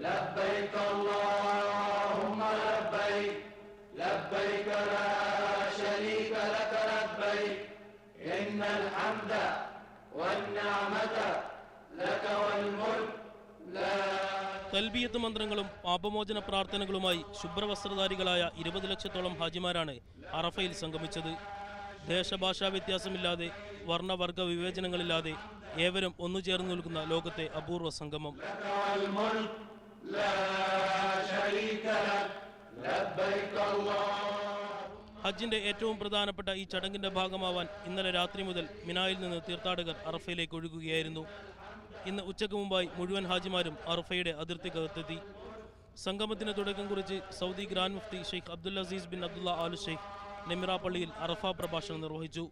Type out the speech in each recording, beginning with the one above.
ലബ്ബൈക അല്ലാഹുമ്മ ലബ്ബൈക ലബ്ബൈക ലാ ശരീക ലക ലബ്ബൈക ഇന്നൽ ഹംദ വന്നിഅമത ലക വൽ മുൽക് ലാ. തൽബിയത്ത് മന്ത്രങ്ങളും പാപമോചന പ്രാർത്ഥനകളുമായി ശുഭ്രവസ്ത്രധാരികളായ 20 ലക്ഷത്തോളം ഹാജിമാരാണ് അറഫയിൽ സംഗമിച്ചത്. ദേശഭാഷാ വ്യത്യാസമില്ലാതെ വർണ്ണവർഗ വിവേചനങ്ങളില്ലാതെ ഏവരും ഒന്നുചേർന്ന് നിൽക്കുന്ന ലോകത്തെ അപൂർവ സംഗമം. ഹജ്ജിന്റെ ഏറ്റവും പ്രധാനപ്പെട്ട ഈ ചടങ്ങിന്റെ ഭാഗമാവാൻ ഇന്നലെ രാത്രി മുതൽ മിനായിൽ നിന്ന് തീർത്ഥാടകർ അറഫയിലേക്ക് ഒഴുകുകയായിരുന്നു. ഇന്ന് ഉച്ചയ്ക്ക് മുമ്പായി മുഴുവൻ ഹാജിമാരും അറഫയുടെ അതിർത്തിക്കകത്തെത്തി. സംഗമത്തിന് തുടക്കം കുറിച്ച് സൗദി ഗ്രാൻഡ് മുഫ്തി Sheikh Abdul Aziz bin Abdullah Al Sheikh Namirah പള്ളിയിൽ അറഫ പ്രഭാഷണം നിർവഹിച്ചു.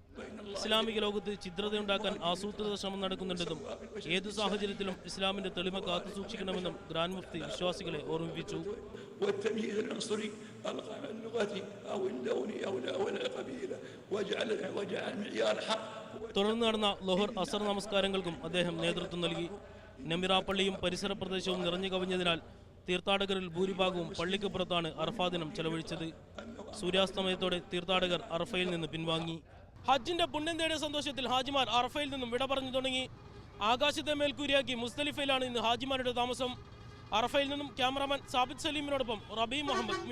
ഇസ്ലാമിക ലോകത്ത് ഛിദ്രതയുണ്ടാക്കാൻ ആസൂത്രിത ശ്രമം നടക്കുന്നുണ്ടെന്നും ഏതു സാഹചര്യത്തിലും ഇസ്ലാമിന്റെ തെളിമ കാത്തുസൂക്ഷിക്കണമെന്നും ഗ്രാൻഡ് മുഫ്തി വിശ്വാസികളെ ഓർമ്മിപ്പിച്ചു. തുടർന്ന് നടന്ന ലോഹർ അസർ നമസ്കാരങ്ങൾക്കും അദ്ദേഹം നേതൃത്വം നൽകി. നെമിറ പള്ളിയും പരിസര പ്രദേശവും നിറഞ്ഞു കവിഞ്ഞതിനാൽ തീർത്ഥാടകരിൽ ഭൂരിഭാഗവും പള്ളിക്ക് പുറത്താണ് അറഫാ ദിനം ചെലവഴിച്ചത്. സൂര്യാസ്തമയത്തോടെ തീർത്ഥാടകർ അറഫയിൽ നിന്ന് പിൻവാങ്ങി. ഹജ്ജിന്റെ പുണ്യം തേടിയ സന്തോഷത്തിൽ ഹാജിമാർ അറഫയിൽ നിന്നും വിട പറഞ്ഞു തുടങ്ങി. ആകാശത്തെ മേൽക്കൂരിയാക്കി മുസ്ദലിഫയിലാണ് ഇന്ന് ഹാജിമാരുടെ താമസം. അറഫയിൽ നിന്നും ക്യാമറാമാൻ സാബിത് സലീമിനോടൊപ്പം റബീ മുഹമ്മദ്.